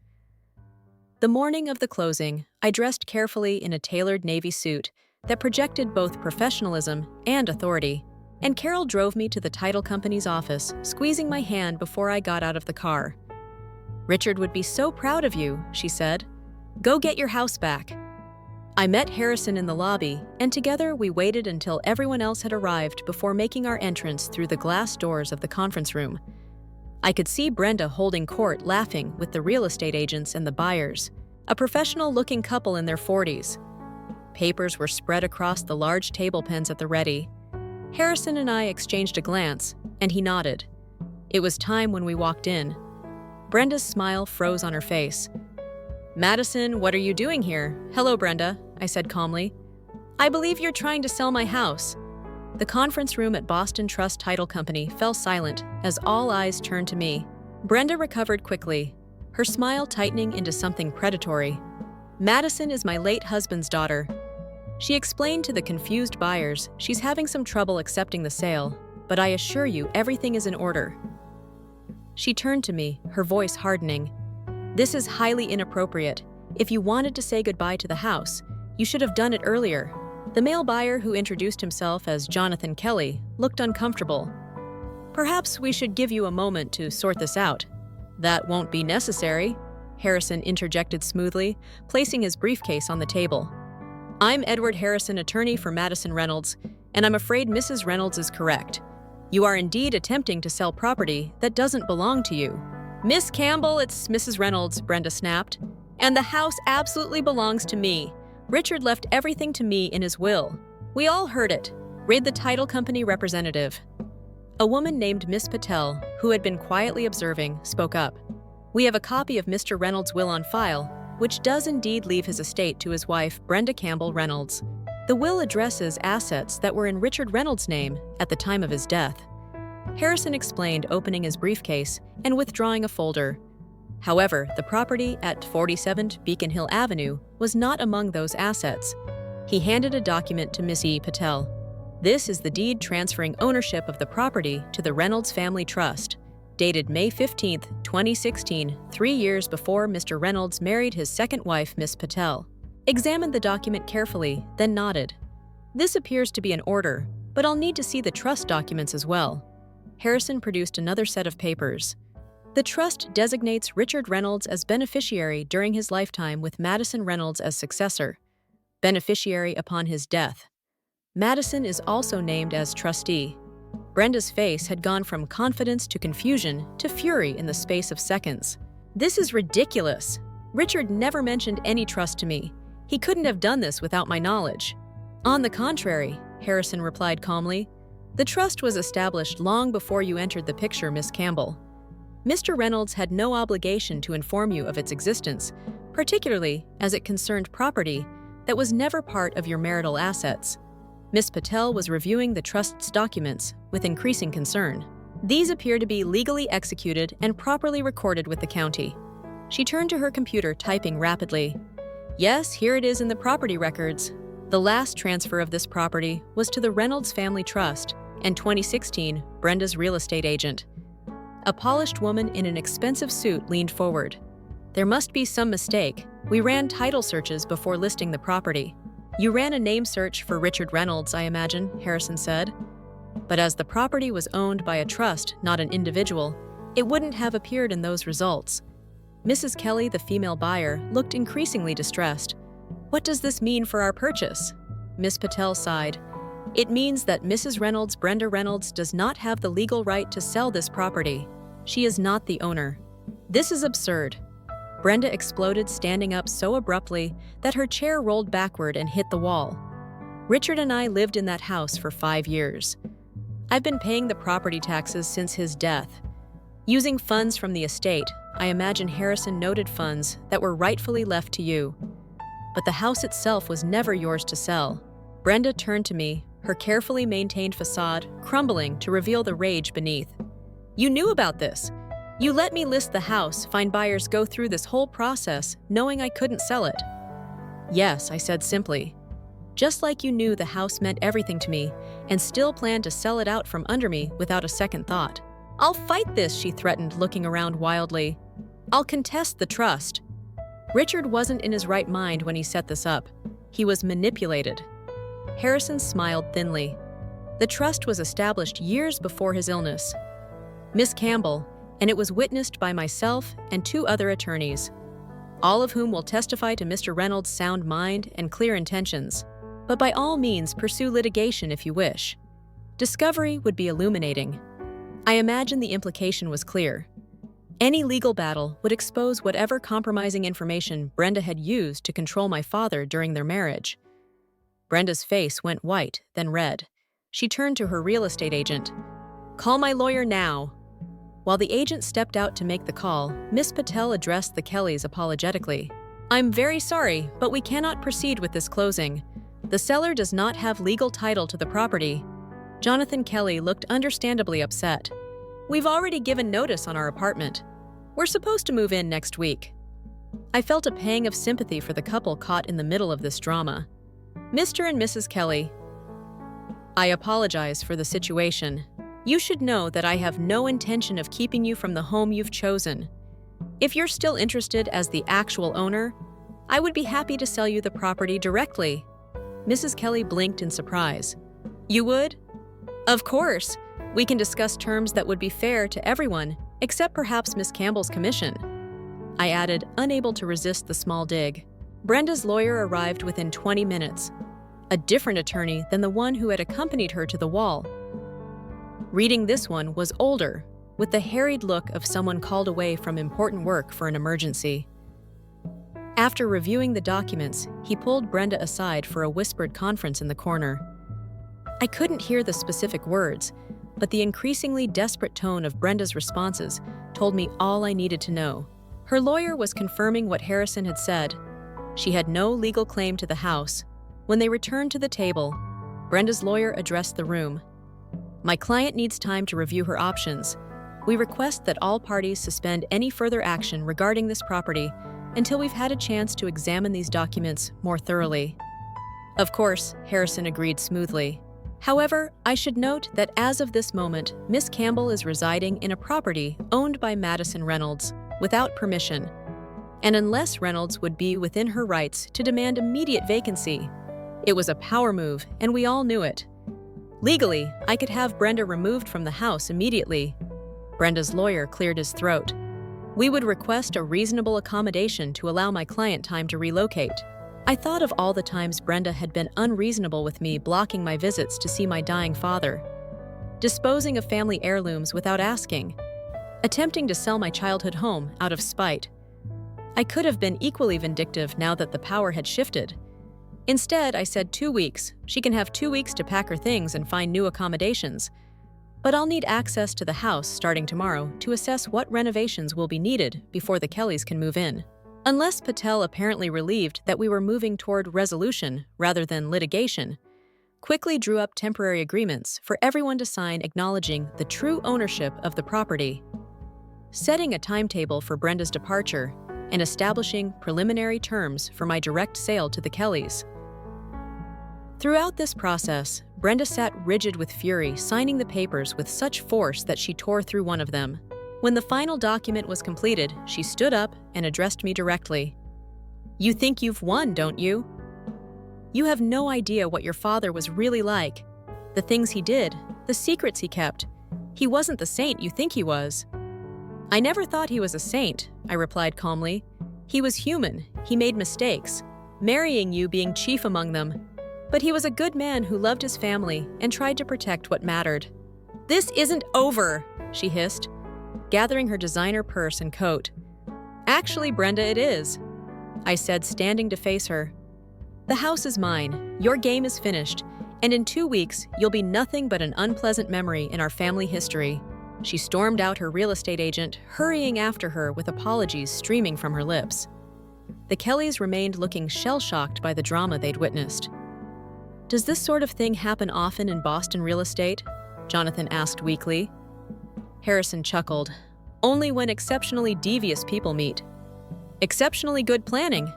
A: The morning of the closing, I dressed carefully in a tailored navy suit that projected both professionalism and authority, and Carol drove me to the title company's office, squeezing my hand before I got out of the car. "Richard would be so proud of you," she said. "Go get your house back." I met Harrison in the lobby, and together we waited until everyone else had arrived before making our entrance through the glass doors of the conference room. I could see Brenda holding court, laughing with the real estate agents and the buyers, a professional-looking couple in their 40s. Papers were spread across the large table pens at the ready. Harrison and I exchanged a glance, and he nodded. It was time when we walked in. Brenda's smile froze on her face. "Madison, what are you doing here?" "Hello, Brenda," I said calmly. "I believe you're trying to sell my house." The conference room at Boston Trust Title Company fell silent as all eyes turned to me. Brenda recovered quickly, her smile tightening into something predatory. "Madison is my late husband's daughter." She explained to the confused buyers she's having some trouble accepting the sale, but I assure you everything is in order. She turned to me, her voice hardening. "This is highly inappropriate. If you wanted to say goodbye to the house, you should have done it earlier." The male buyer, who introduced himself as Jonathan Kelly, looked uncomfortable. "Perhaps we should give you a moment to sort this out." "That won't be necessary," Harrison interjected smoothly, placing his briefcase on the table. "I'm Edward Harrison, attorney for Madison Reynolds, and I'm afraid Mrs. Reynolds is correct. You are indeed attempting to sell property that doesn't belong to you." "Miss Campbell, it's Mrs. Reynolds," Brenda snapped. "And the house absolutely belongs to me. Richard left everything to me in his will. We all heard it. Read the title company representative." A woman named Miss Patel, who had been quietly observing, spoke up. "We have a copy of Mr. Reynolds' will on file, which does indeed leave his estate to his wife, Brenda Campbell Reynolds. The will addresses assets that were in Richard Reynolds' name at the time of his death." Harrison explained, opening his briefcase and withdrawing a folder. However, the property at 47 Beacon Hill Avenue was not among those assets. He handed a document to Miss E. Patel. "This is the deed transferring ownership of the property to the Reynolds Family Trust, dated May 15, 2016, 3 years before Mr. Reynolds married his second wife, Miss Patel." Examined the document carefully, then nodded. "This appears to be an order, but I'll need to see the trust documents as well." Harrison produced another set of papers. The trust designates Richard Reynolds as beneficiary during his lifetime with Madison Reynolds as successor, beneficiary upon his death. Madison is also named as trustee. Brenda's face had gone from confidence to confusion to fury in the space of seconds. "This is ridiculous. Richard never mentioned any trust to me. He couldn't have done this without my knowledge." "On the contrary," Harrison replied calmly, "the trust was established long before you entered the picture, Miss Campbell. Mr. Reynolds had no obligation to inform you of its existence, particularly as it concerned property that was never part of your marital assets." Miss Patel was reviewing the trust's documents with increasing concern. "These appear to be legally executed and properly recorded with the county." She turned to her computer, typing rapidly. "Yes, here it is in the property records. The last transfer of this property was to the Reynolds Family Trust, and 2016, Brenda's real estate agent." A polished woman in an expensive suit leaned forward. "There must be some mistake. We ran title searches before listing the property." You ran a name search for Richard Reynolds, I imagine, Harrison said. But as the property was owned by a trust, not an individual, it wouldn't have appeared in those results. Mrs. Kelly, the female buyer, looked increasingly distressed. What does this mean for our purchase? Miss Patel sighed. It means that Mrs. Reynolds, Brenda Reynolds, does not have the legal right to sell this property. She is not the owner. This is absurd. Brenda exploded, standing up so abruptly that her chair rolled backward and hit the wall. Richard and I lived in that house for 5 years. I've been paying the property taxes since his death. Using funds from the estate, I imagine Harrison noted funds that were rightfully left to you. But the house itself was never yours to sell. Brenda turned to me, her carefully maintained facade crumbling to reveal the rage beneath. You knew about this. You let me list the house, find buyers, go through this whole process, knowing I couldn't sell it. Yes, I said simply. Just like you knew the house meant everything to me, and still planned to sell it out from under me without a second thought. I'll fight this, she threatened, looking around wildly. I'll contest the trust. Richard wasn't in his right mind when he set this up. He was manipulated. Harrison smiled thinly. The trust was established years before his illness. Miss Campbell, and it was witnessed by myself and 2 other attorneys, all of whom will testify to Mr. Reynolds' sound mind and clear intentions. But by all means, pursue litigation if you wish. Discovery would be illuminating. I imagine the implication was clear. Any legal battle would expose whatever compromising information Brenda had used to control my father during their marriage. Brenda's face went white, then red. She turned to her real estate agent. Call my lawyer now. While the agent stepped out to make the call, Miss Patel addressed the Kellys apologetically. I'm very sorry, but we cannot proceed with this closing. The seller does not have legal title to the property. Jonathan Kelly looked understandably upset. We've already given notice on our apartment. We're supposed to move in next week. I felt a pang of sympathy for the couple caught in the middle of this drama. Mr. and Mrs. Kelly, I apologize for the situation. You should know that I have no intention of keeping you from the home you've chosen. If you're still interested as the actual owner, I would be happy to sell you the property directly. Mrs. Kelly blinked in surprise. You would? Of course. We can discuss terms that would be fair to everyone, except perhaps Miss Campbell's commission. I added, unable to resist the small dig. Brenda's lawyer arrived within 20 minutes, a different attorney than the one who had accompanied her to the wall. Reading this one was older, with the harried look of someone called away from important work for an emergency. After reviewing the documents, he pulled Brenda aside for a whispered conference in the corner. I couldn't hear the specific words, but the increasingly desperate tone of Brenda's responses told me all I needed to know. Her lawyer was confirming what Harrison had said. She had no legal claim to the house. When they returned to the table, Brenda's lawyer addressed the room. My client needs time to review her options. We request that all parties suspend any further action regarding this property until we've had a chance to examine these documents more thoroughly. Of course, Harrison agreed smoothly. However, I should note that as of this moment, Miss Campbell is residing in a property owned by Madison Reynolds without permission, and unless Reynolds would be within her rights to demand immediate vacancy. It was a power move, and we all knew it. Legally, I could have Brenda removed from the house immediately. Brenda's lawyer cleared his throat. We would request a reasonable accommodation to allow my client time to relocate. I thought of all the times Brenda had been unreasonable with me, blocking my visits to see my dying father, disposing of family heirlooms without asking, attempting to sell my childhood home out of spite. I could have been equally vindictive now that the power had shifted. Instead, I said 2 weeks. She can have 2 weeks to pack her things and find new accommodations. But I'll need access to the house starting tomorrow to assess what renovations will be needed before the Kellys can move in. Unless Patel, apparently relieved that we were moving toward resolution rather than litigation, quickly drew up temporary agreements for everyone to sign acknowledging the true ownership of the property, setting a timetable for Brenda's departure, and establishing preliminary terms for my direct sale to the Kellys. Throughout this process, Brenda sat rigid with fury, signing the papers with such force that she tore through one of them. When the final document was completed, she stood up and addressed me directly. You think you've won, don't you? You have no idea what your father was really like. The things he did, the secrets he kept. He wasn't the saint you think he was." "I never thought he was a saint," I replied calmly. "He was human. He made mistakes, marrying you being chief among them. But he was a good man who loved his family and tried to protect what mattered." "This isn't over," she hissed, gathering her designer purse and coat. "Actually, Brenda, it is," I said, standing to face her. "The house is mine, your game is finished, and in 2 weeks, you'll be nothing but an unpleasant memory in our family history." She stormed out, her real estate agent hurrying after her with apologies streaming from her lips. The Kellys remained looking shell-shocked by the drama they'd witnessed. "Does this sort of thing happen often in Boston real estate?" Jonathan asked weakly. Harrison chuckled. "Only when exceptionally devious people meet. Exceptionally good planning."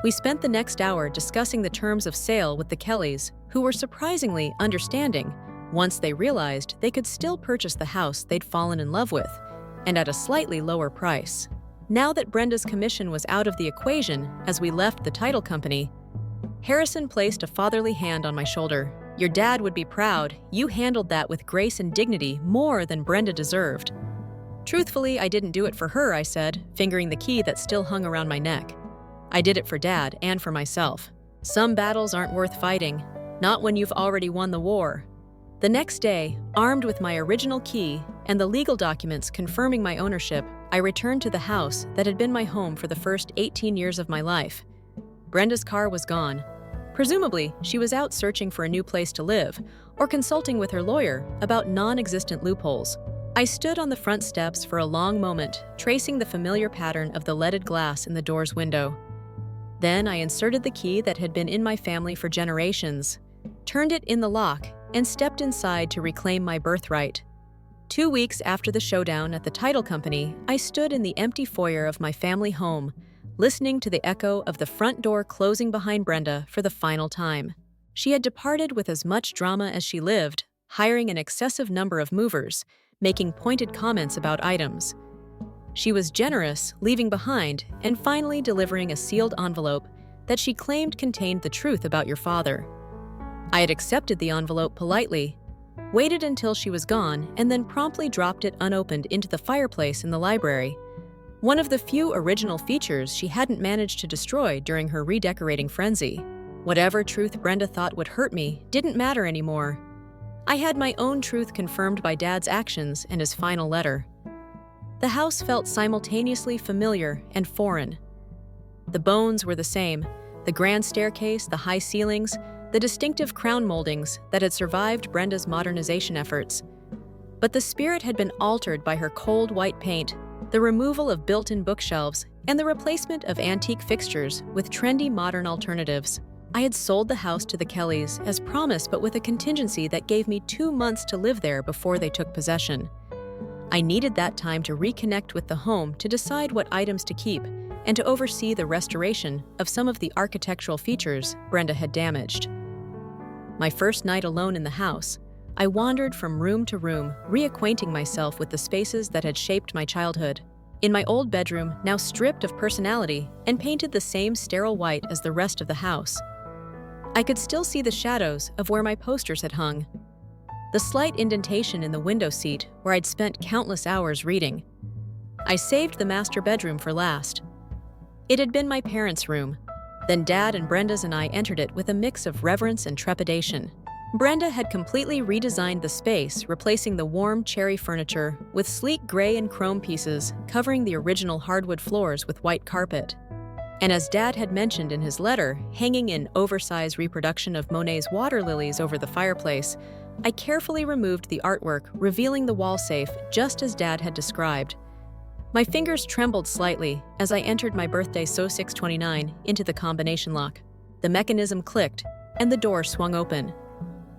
A: We spent the next hour discussing the terms of sale with the Kellys, who were surprisingly understanding once they realized they could still purchase the house they'd fallen in love with, and at a slightly lower price. Now that Brenda's commission was out of the equation as we left the title company, Harrison placed a fatherly hand on my shoulder. "Your dad would be proud. You handled that with grace and dignity more than Brenda deserved." "Truthfully, I didn't do it for her," I said, fingering the key that still hung around my neck. "I did it for Dad and for myself. Some battles aren't worth fighting, not when you've already won the war." The next day, armed with my original key and the legal documents confirming my ownership, I returned to the house that had been my home for the first 18 years of my life. Brenda's car was gone. Presumably, she was out searching for a new place to live or consulting with her lawyer about non-existent loopholes. I stood on the front steps for a long moment, tracing the familiar pattern of the leaded glass in the door's window. Then I inserted the key that had been in my family for generations, turned it in the lock, and stepped inside to reclaim my birthright. 2 weeks after the showdown at the title company, I stood in the empty foyer of my family home, listening to the echo of the front door closing behind Brenda for the final time. She had departed with as much drama as she lived, hiring an excessive number of movers, making pointed comments about items. She was generous, leaving behind, and finally delivering a sealed envelope that she claimed contained the truth about your father. I had accepted the envelope politely, waited until she was gone, and then promptly dropped it unopened into the fireplace in the library, one of the few original features she hadn't managed to destroy during her redecorating frenzy. Whatever truth Brenda thought would hurt me didn't matter anymore. I had my own truth confirmed by Dad's actions and his final letter. The house felt simultaneously familiar and foreign. The bones were the same: the grand staircase, the high ceilings, the distinctive crown moldings that had survived Brenda's modernization efforts. But the spirit had been altered by her cold white paint, the removal of built-in bookshelves, and the replacement of antique fixtures with trendy modern alternatives. I had sold the house to the Kellys as promised, but with a contingency that gave me 2 months to live there before they took possession. I needed that time to reconnect with the home, to decide what items to keep, and to oversee the restoration of some of the architectural features Brenda had damaged. My first night alone in the house, I wandered from room to room, reacquainting myself with the spaces that had shaped my childhood. In my old bedroom, now stripped of personality and painted the same sterile white as the rest of the house, I could still see the shadows of where my posters had hung, the slight indentation in the window seat where I'd spent countless hours reading. I saved the master bedroom for last. It had been my parents' room. Then Dad and Brenda's and I entered it with a mix of reverence and trepidation. Brenda had completely redesigned the space, replacing the warm cherry furniture with sleek gray and chrome pieces, covering the original hardwood floors with white carpet. And as Dad had mentioned in his letter, hanging an oversized reproduction of Monet's water lilies over the fireplace, I carefully removed the artwork, revealing the wall safe just as Dad had described. My fingers trembled slightly as I entered my birthday So 629 into the combination lock. The mechanism clicked, and the door swung open.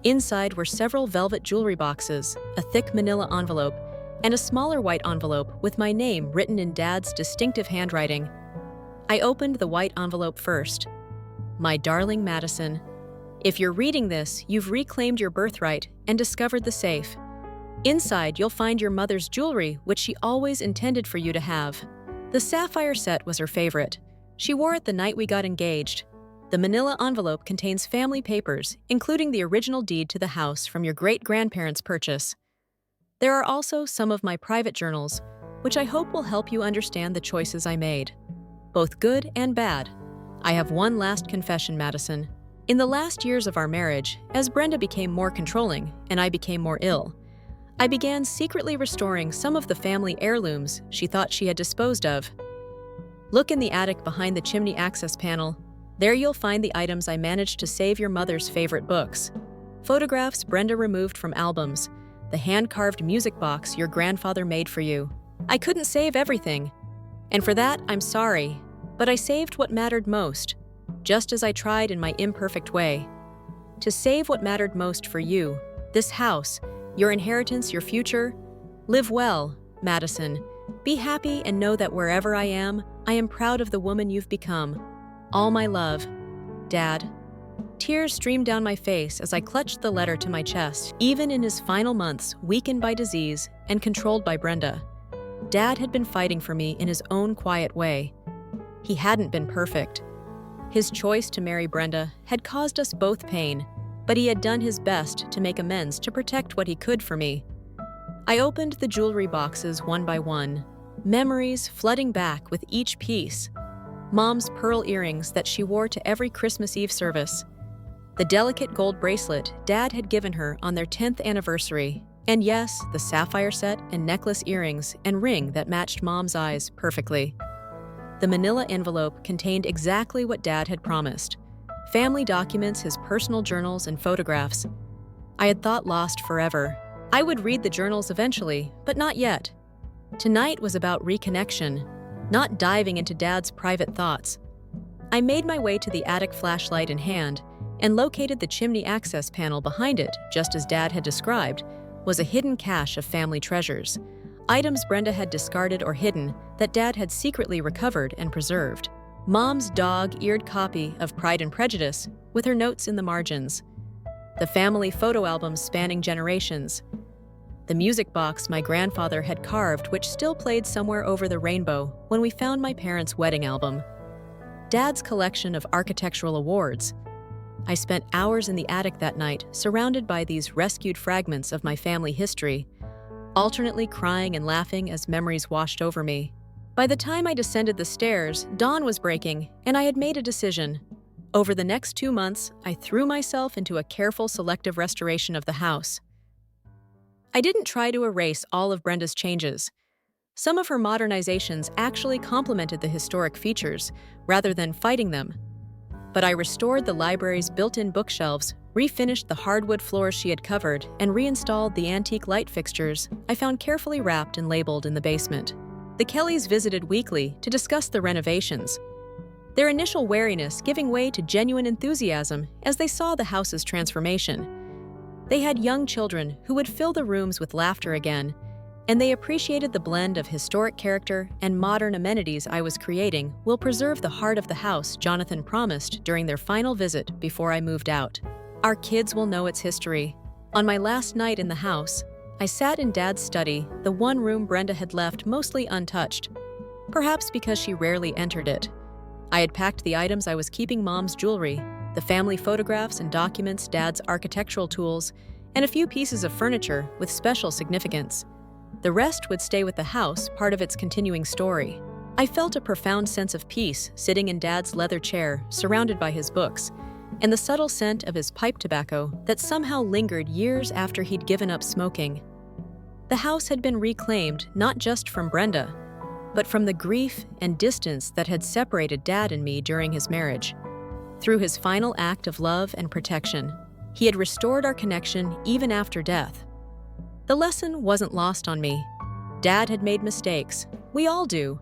A: Inside were several velvet jewelry boxes, a thick manila envelope, and a smaller white envelope with my name written in Dad's distinctive handwriting. I opened the white envelope first. My darling Madison, if you're reading this, you've reclaimed your birthright and discovered the safe. Inside, you'll find your mother's jewelry, which she always intended for you to have. The sapphire set was her favorite. She wore it the night we got engaged. The manila envelope contains family papers, including the original deed to the house from your great-grandparents' purchase. There are also some of my private journals, which I hope will help you understand the choices I made, both good and bad. I have one last confession, Madison. In the last years of our marriage, as Brenda became more controlling and I became more ill, I began secretly restoring some of the family heirlooms she thought she had disposed of. Look in the attic behind the chimney access panel. There you'll find the items I managed to save your mother's favorite books. Photographs Brenda removed from albums, the hand-carved music box your grandfather made for you. I couldn't save everything, and for that I'm sorry, but I saved what mattered most, just as I tried in my imperfect way. To save what mattered most for you, this house, your inheritance, your future. Live well, Madison. Be happy and know that wherever I am proud of the woman you've become. All my love, Dad. Tears streamed down my face as I clutched the letter to my chest. Even in his final months, weakened by disease and controlled by Brenda, Dad had been fighting for me in his own quiet way. He hadn't been perfect. His choice to marry Brenda had caused us both pain, but he had done his best to make amends to protect what he could for me. I opened the jewelry boxes one by one, memories flooding back with each piece. Mom's pearl earrings that she wore to every Christmas Eve service. The delicate gold bracelet Dad had given her on their 10th anniversary. And yes, the sapphire set and necklace earrings and ring that matched Mom's eyes perfectly. The manila envelope contained exactly what Dad had promised. Family documents, his personal journals, and photographs. I had thought lost forever. I would read the journals eventually, but not yet. Tonight was about reconnection, not diving into Dad's private thoughts. I made my way to the attic, flashlight in hand, and located the chimney access panel. Behind it, just as Dad had described, was a hidden cache of family treasures, items Brenda had discarded or hidden that Dad had secretly recovered and preserved. Mom's dog-eared copy of Pride and Prejudice with her notes in the margins. The family photo albums spanning generations. The music box my grandfather had carved, which still played Somewhere Over the Rainbow when we found my parents' wedding album. Dad's collection of architectural awards. I spent hours in the attic that night, surrounded by these rescued fragments of my family history, alternately crying and laughing as memories washed over me. By the time I descended the stairs, dawn was breaking, and I had made a decision. Over the next 2 months, I threw myself into a careful, selective restoration of the house. I didn't try to erase all of Brenda's changes. Some of her modernizations actually complemented the historic features, rather than fighting them. But I restored the library's built-in bookshelves, refinished the hardwood floors she had covered, and reinstalled the antique light fixtures I found carefully wrapped and labeled in the basement. The Kellys visited weekly to discuss the renovations, their initial wariness giving way to genuine enthusiasm as they saw the house's transformation. They had young children who would fill the rooms with laughter again, and they appreciated the blend of historic character and modern amenities I was creating will preserve the heart of the house Jonathan promised during their final visit before I moved out. Our kids will know its history. On my last night in the house, I sat in Dad's study, the one room Brenda had left mostly untouched, perhaps because she rarely entered it. I had packed the items I was keeping, Mom's jewelry, the family photographs and documents, Dad's architectural tools, and a few pieces of furniture with special significance. The rest would stay with the house, part of its continuing story. I felt a profound sense of peace sitting in Dad's leather chair, surrounded by his books, and the subtle scent of his pipe tobacco that somehow lingered years after he'd given up smoking. The house had been reclaimed not just from Brenda, but from the grief and distance that had separated Dad and me during his marriage. Through his final act of love and protection, he had restored our connection even after death. The lesson wasn't lost on me. Dad had made mistakes. We all do.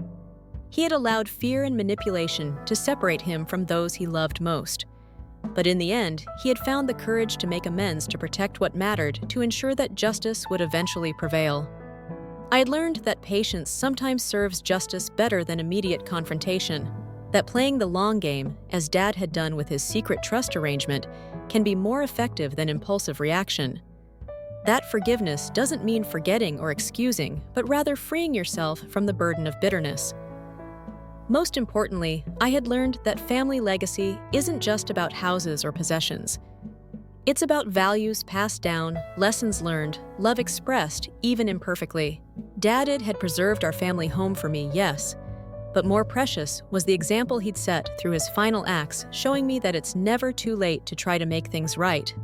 A: He had allowed fear and manipulation to separate him from those he loved most. But in the end, he had found the courage to make amends to protect what mattered, to ensure that justice would eventually prevail. I had learned that patience sometimes serves justice better than immediate confrontation, that playing the long game, as Dad had done with his secret trust arrangement, can be more effective than impulsive reaction. That forgiveness doesn't mean forgetting or excusing, but rather freeing yourself from the burden of bitterness. Most importantly, I had learned that family legacy isn't just about houses or possessions. It's about values passed down, lessons learned, love expressed, even imperfectly. Dad had preserved our family home for me, yes, but more precious was the example he'd set through his final acts, showing me that it's never too late to try to make things right.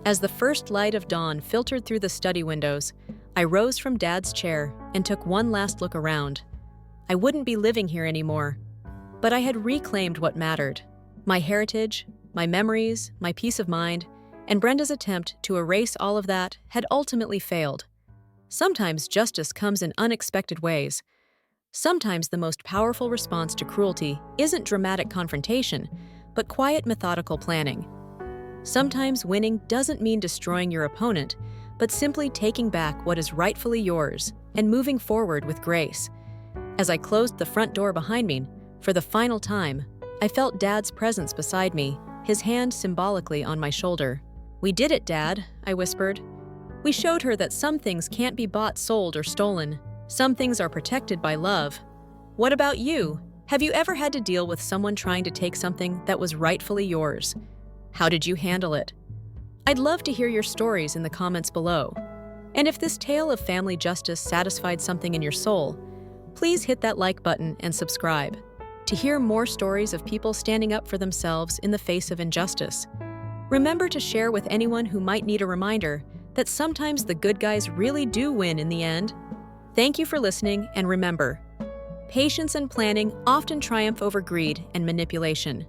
A: As the first light of dawn filtered through the study windows, I rose from Dad's chair and took one last look around. I wouldn't be living here anymore, but I had reclaimed what mattered: my heritage, my memories, my peace of mind, and Brenda's attempt to erase all of that had ultimately failed. Sometimes justice comes in unexpected ways. Sometimes the most powerful response to cruelty isn't dramatic confrontation, but quiet, methodical planning. Sometimes winning doesn't mean destroying your opponent, but simply taking back what is rightfully yours and moving forward with grace. As I closed the front door behind me, for the final time, I felt Dad's presence beside me, his hand symbolically on my shoulder. "We did it, Dad," I whispered. "We showed her that some things can't be bought, sold, or stolen. Some things are protected by love." What about you? Have you ever had to deal with someone trying to take something that was rightfully yours? How did you handle it? I'd love to hear your stories in the comments below. And if this tale of family justice satisfied something in your soul, please hit that like button and subscribe to hear more stories of people standing up for themselves in the face of injustice. Remember to share with anyone who might need a reminder that sometimes the good guys really do win in the end. Thank you for listening, and remember, patience and planning often triumph over greed and manipulation.